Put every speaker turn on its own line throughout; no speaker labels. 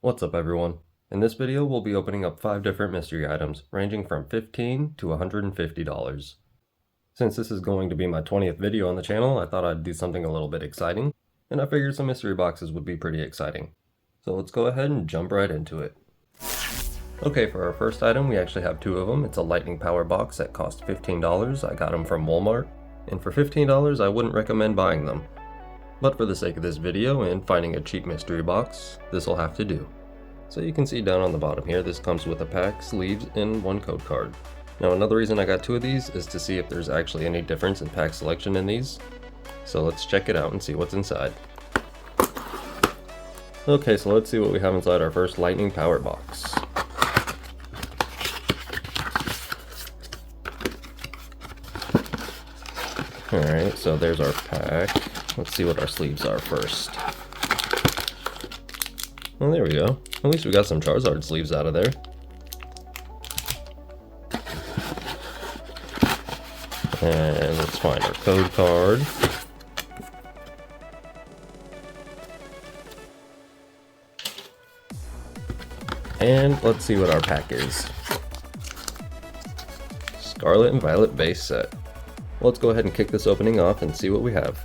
What's up everyone? In this video we'll be opening up 5 different mystery items ranging from $15 to $150. Since this is going to be my 20th video on the channel, I thought I'd do something a little bit exciting, and I figured some mystery boxes would be pretty exciting. So let's go ahead and jump right into it. Okay, for our first item we actually have 2 of them. It's a lightning power box that cost $15. I got them from Walmart, and for $15 I wouldn't recommend buying them. But for the sake of this video and finding a cheap mystery box, this will have to do. So you can see down on the bottom here, this comes with a pack, sleeves, and 1 code card. Now another reason I got 2 of these is to see if there's actually any difference in pack selection in these. So let's check it out and see what's inside. Okay, so let's see what we have inside our first lightning power box. Alright, so there's our pack. Let's see what our sleeves are first. Well, there we go. At least we got some Charizard sleeves out of there. And let's find our code card. And let's see what our pack is. Scarlet and Violet base set. Let's go ahead and kick this opening off and see what we have.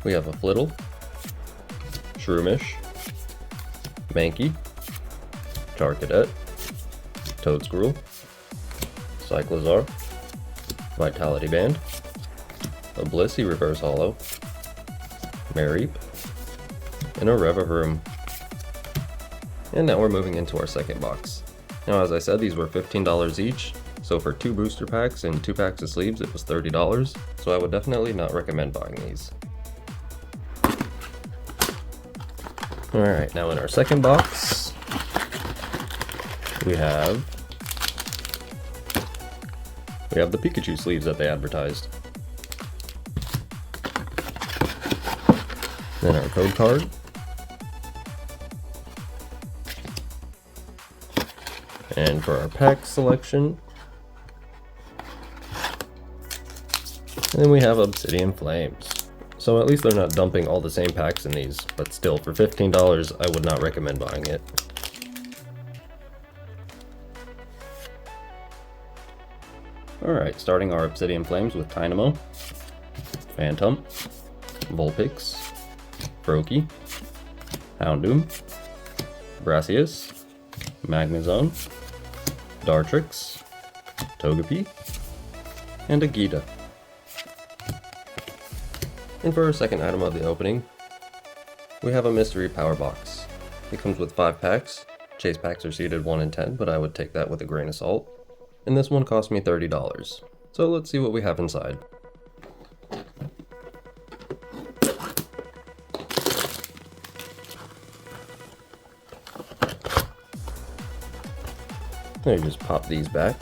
We have a Flittle, Shroomish, Mankey, Charcadet, Toedscruel, Cyclizar, Vitality Band, a Blissey Reverse Holo, Mareep, and a Revavroom. And now we're moving into our second box. Now as I said, these were $15 each, so for 2 booster packs and 2 packs of sleeves it was $30, so I would definitely not recommend buying these. Alright, now in our second box, we have the Pikachu sleeves that they advertised. Then our code card. And for our pack selection, and then we have Obsidian Flames. So at least they're not dumping all the same packs in these, but still, for $15 I would not recommend buying it. Alright, starting our Obsidian Flames with Tynamo, Phantom, Vulpix, Froakie, Houndoom, Brassius, Magnezone, Dartrix, Togepi, and a Geeta. And for our second item of the opening, we have a mystery power box. It comes with 5 packs. Chase packs are seeded 1 in 10, but I would take that with a grain of salt. And this one cost me $30. So let's see what we have inside. Let me just pop these back.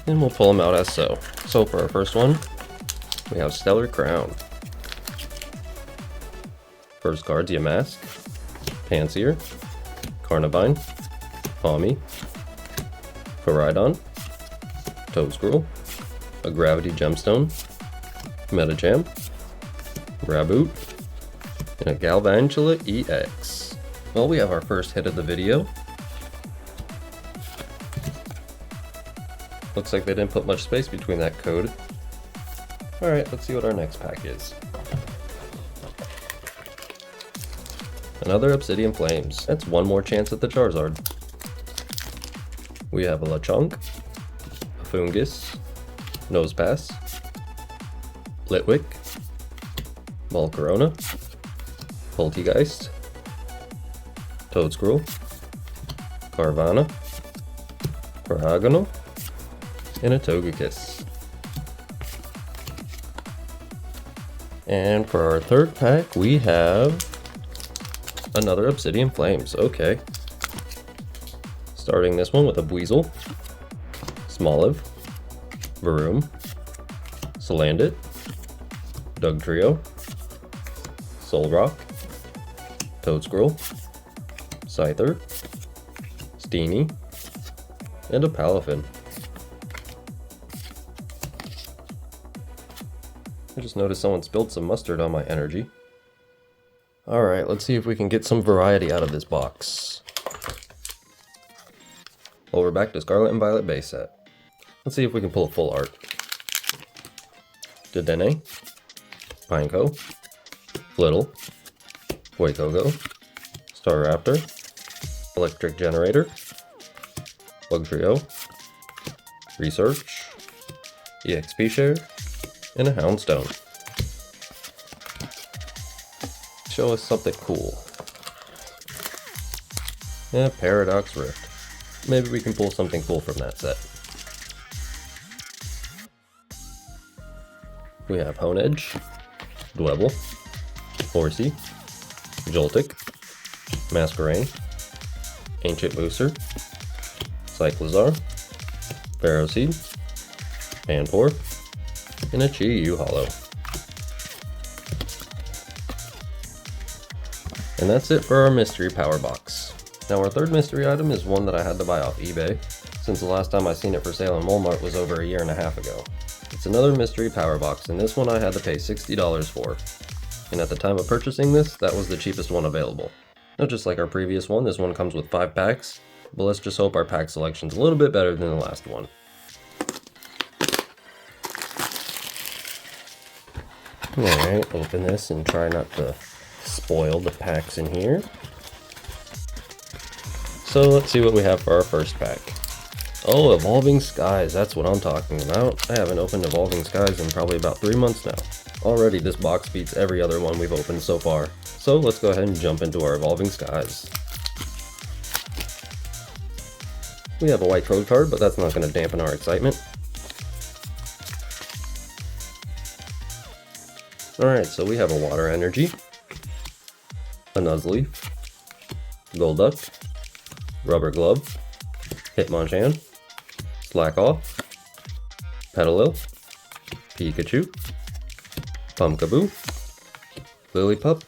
And we'll pull them out as so. So for our first one, we have Stellar Crown. First card's Yamask, Pansear, Carnivine, Pawmi, Koraidon, Toedscruel, a Gravity Gemstone, Medicham, Raboot, and a Galvantula EX. Well, we have our first hit of the video. Looks like they didn't put much space between that code. Alright, let's see what our next pack is. Another Obsidian Flames. That's 1 more chance at the Charizard. We have a Lechonk, a Foongus, Nosepass, Litwick, Volcarona, Poltegeist, Toedscruel, Carvanha, Paragonal, and a Togekiss. And for our third pack, we have another Obsidian Flames. Okay. Starting this one with a Buizel, Smoliv, Varoom, Salandit, Dugtrio, Solrock, Toedscruel, Scyther, Steenie, and a Palafin. I just noticed someone spilled some mustard on my energy. Alright, let's see if we can get some variety out of this box. Well, we're back to Scarlet and Violet base set. Let's see if we can pull a full art. Dedenne, Pineco, Flittle, Fuecoco, Staraptor, Electric Generator, Bugtrio, Research, EXP Share, and a Houndstone. Show us something cool. And a Paradox Rift. Maybe we can pull something cool from that set. We have Honedge, Dwebble, Horsey, Joltik, Masquerain, Ancient Booster, Cyclizar, Ferroseed, Panpour, and a Chi-Yu Hollow. And that's it for our mystery power box. Now our third mystery item is one that I had to buy off eBay, since the last time I seen it for sale in Walmart was over a year and a half ago. It's another mystery power box, and this one I had to pay $60 for. And at the time of purchasing this, that was the cheapest one available. Not just like our previous one, this one comes with 5 packs, but let's just hope our pack selection's a little bit better than the last one. Alright, open this and try not to spoil the packs in here. So let's see what we have for our first pack. Oh, Evolving Skies, that's what I'm talking about. I haven't opened Evolving Skies in probably about 3 months now. Already this box beats every other one we've opened so far. So let's go ahead and jump into our Evolving Skies. We have a white code card, but that's not going to dampen our excitement. Alright, so we have a Water Energy, a Nuzleaf, Golduck, Rubber Glove, Hitmonchan, Slack Off, Petalil, Pikachu, Pumpkaboo, Lillipup,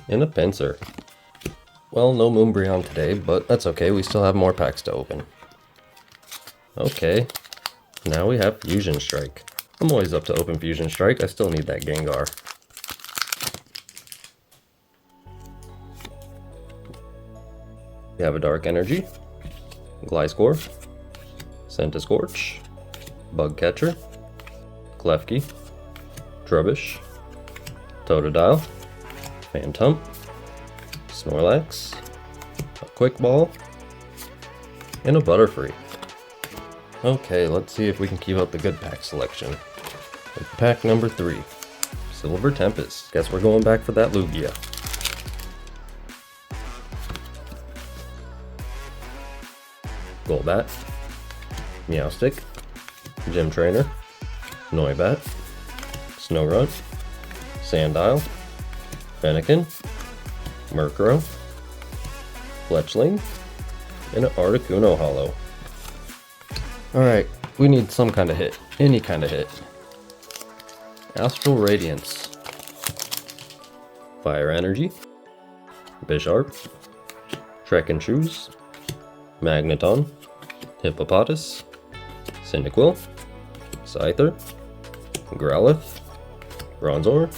and a Pinsir. Well, no Moonbreon today, but that's okay, we still have more packs to open. Okay, now we have Fusion Strike. I'm always up to open Fusion Strike, I still need that Gengar. We have a Dark Energy, Gliscor, Centiskorch, Bugcatcher, Klefki, Trubbish, Totodile, Phantump, Snorlax, a Quick Ball, and a Butterfree. Okay, let's see if we can keep up the good pack selection. With pack number 3, Silver Tempest. Guess we're going back for that Lugia. Golbat, Meowstic, Gym Trainer, Noibat, Snorunt, Sandile, Fennekin, Murkrow, Fletchling, and an Articuno Hollow. Alright, we need some kind of hit. Any kind of hit. Astral Radiance, Fire Energy, Bisharp, Trekkinchoos, Magneton, Hippopotas, Cyndaquil, Scyther, Growlithe, Bronzor,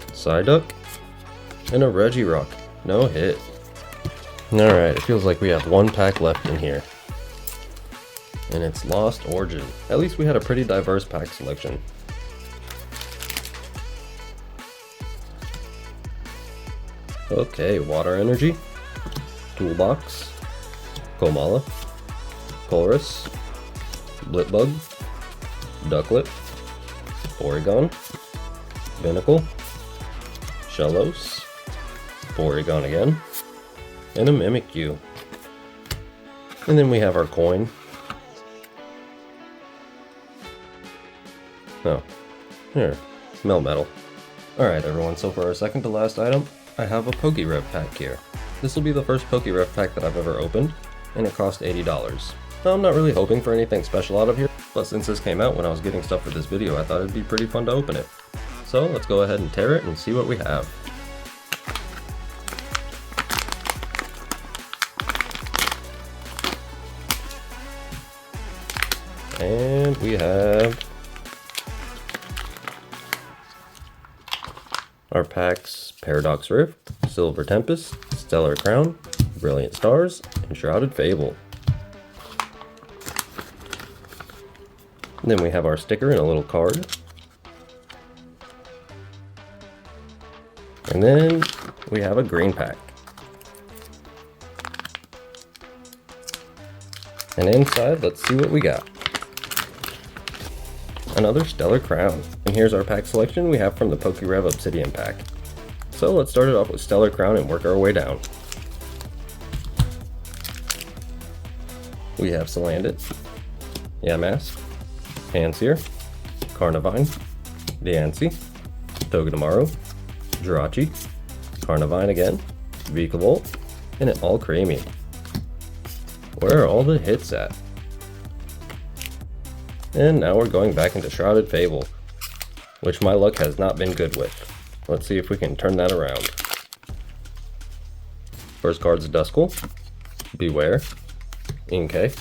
Psyduck, and a Regirock. No hit. Alright, it feels like we have one pack left in here. And it's Lost Origin. At least we had a pretty diverse pack selection. Okay, Water Energy, Toolbox, Komala, Chorus, Blipbug, Ducklett, Porygon, Binacle, Shellos, Porygon again, and a Mimikyu. And then we have our coin. Oh, here, Melmetal. Alright everyone, so for our second to last item, I have a Pokérev pack here. This will be the first Pokérev pack that I've ever opened, and it cost $80. Now I'm not really hoping for anything special out of here, but since this came out when I was getting stuff for this video, I thought it'd be pretty fun to open it. So let's go ahead and tear it and see what we have. And we have our packs: Paradox Rift, Silver Tempest, Stellar Crown, Brilliant Stars, and Shrouded Fable. And then we have our sticker and a little card. And then we have a green pack. And inside, let's see what we got. Another Stellar Crown. And here's our pack selection we have from the PokeRev Obsidian pack. So let's start it off with Stellar Crown and work our way down. We have Salandit, Yamask, Pansear, Carnivine, Diancie, Togedemaru, Jirachi, Carnivine again, Vikavolt, and an Alcremie. Where are all the hits at? And now we're going back into Shrouded Fable, which my luck has not been good with. Let's see if we can turn that around. First card's Duskull, Beware, Inkay,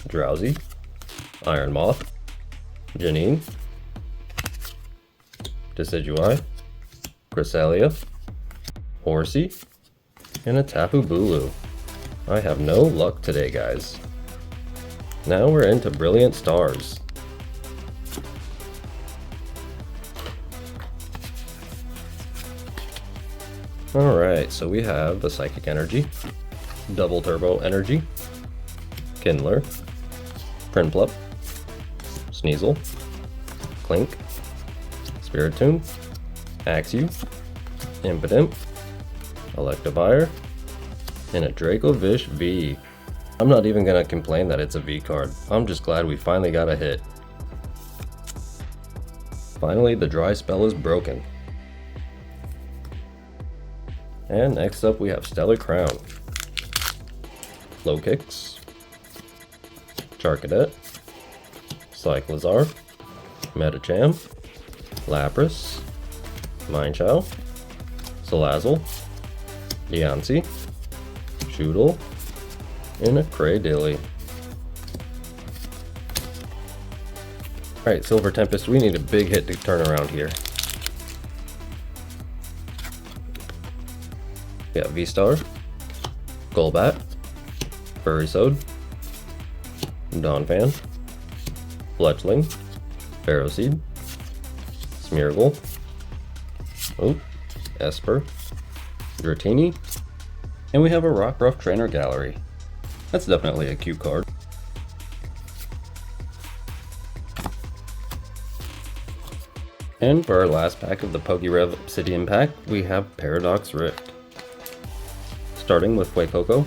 Drowsy, Iron Moth, Janine, Decidueye, Cresselia, Horsey, and a Tapu Bulu. I have no luck today, guys. Now we're into Brilliant Stars. Alright, so we have a Psychic Energy, Double Turbo Energy, Kindler, Prinplup, Sneasel, Clink, Spiritomb, Axew, Impidimp, Electivire, and a Dracovish V. I'm not even gonna complain that it's a V card. I'm just glad we finally got a hit. Finally, the dry spell is broken. And next up we have Stellar Crown, Flokix, Charcadet, Cyclizar, Medicham, Lapras, Mineshaw, Salazzle, Diancie, Shoodle, and a Cradily. Alright, Silver Tempest, we need a big hit to turn around here. We got V-Star, Golbat, Burisode, Donphan, Fletchling, Ferroseed, Smeargle, Esper, Dratini, and we have a Rockruff Trainer Gallery. That's definitely a cute card. And for our last pack of the PokeRev Obsidian pack, we have Paradox Rift. Starting with Fuecoco,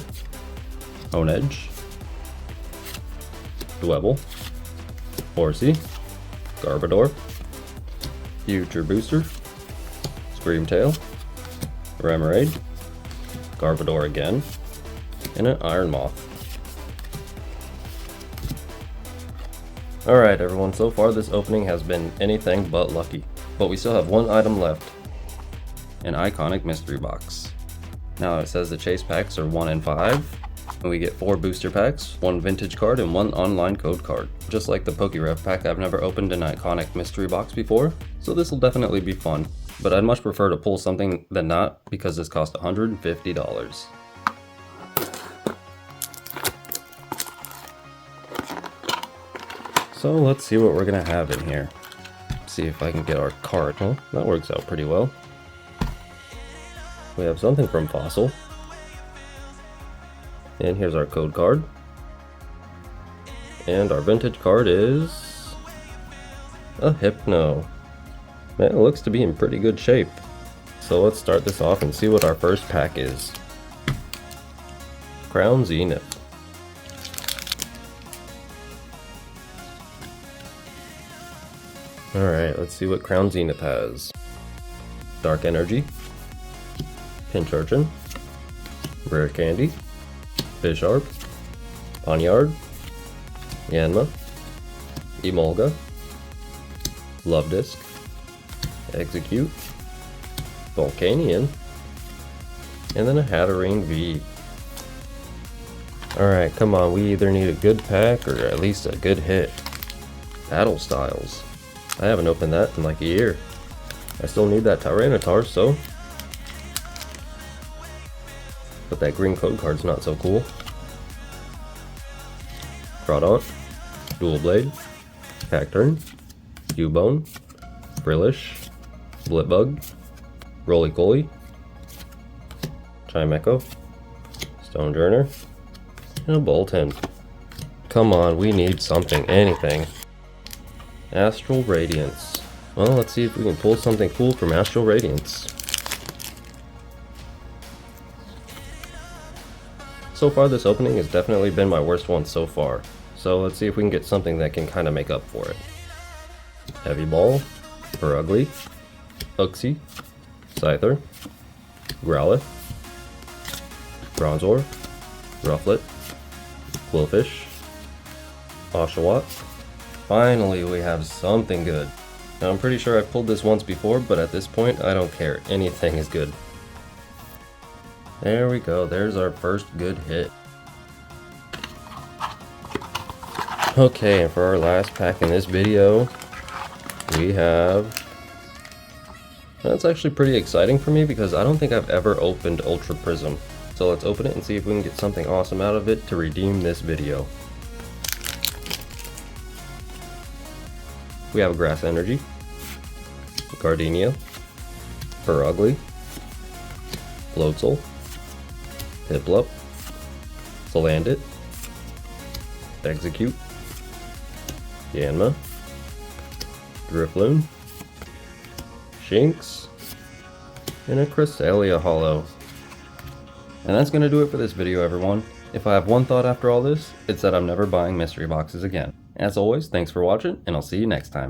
Honedge, Dwebble, Horsey, Garbodor, Future Booster, Screamtail, Remoraid, Garbodor again, and an Iron Moth. Alright everyone, so far this opening has been anything but lucky, but we still have one item left, an Iconic Mystery Box. Now it says the chase packs are 1 in 5, and we get 4 booster packs, 1 vintage card, and 1 online code card. Just like the PokeRev pack, I've never opened an Iconic Mystery Box before, so this will definitely be fun. But I'd much prefer to pull something than not, because this cost $150. So let's see what we're gonna have in here. See if I can get our card. Well, that works out pretty well. We have something from Fossil. And here's our code card. And our vintage card is a Hypno. Man, it looks to be in pretty good shape. So let's start this off and see what our first pack is. Crown Zenith. Alright, let's see what Crown Zenith has. Dark Energy, Pincurchin, Rare Candy, Bisharp, Ponyard, Yanma, Emolga, Luvdisc, Execute, Volcanion, and then a Hatterene V. Alright, come on, we either need a good pack or at least a good hit. Battle Styles. I haven't opened that in like a year. I still need that Tyranitar, so. But that green code card's not so cool. Crawdaunt, Dual Blade, Cacturn, Cubone, Frillish, Blipbug, Roly-Poly, Chimecho, Stonjourner, and a Boltund. Come on, we need something, anything. Astral Radiance. Well, let's see if we can pull something cool from Astral Radiance. So far, this opening has definitely been my worst one so far. So let's see if we can get something that can kind of make up for it. Heavy Ball, Purugly, Uxie, Scyther, Growlithe, Bronzor, Rufflet, Quillfish, Oshawott. Finally, we have something good. Now, I'm pretty sure I've pulled this once before, but at this point, I don't care. Anything is good. There we go. There's our first good hit. Okay, and for our last pack in this video, we have... That's actually pretty exciting for me because I don't think I've ever opened Ultra Prism. So let's open it and see if we can get something awesome out of it to redeem this video. We have a Grass Energy, Gardenia, Purugly, Floatzel, Piplup, Salandit, Execute, Yanma, Drifloon, Shinx, and a Cresselia Holo. And that's going to do it for this video, everyone. If I have one thought after all this, it's that I'm never buying mystery boxes again. As always, thanks for watching, and I'll see you next time.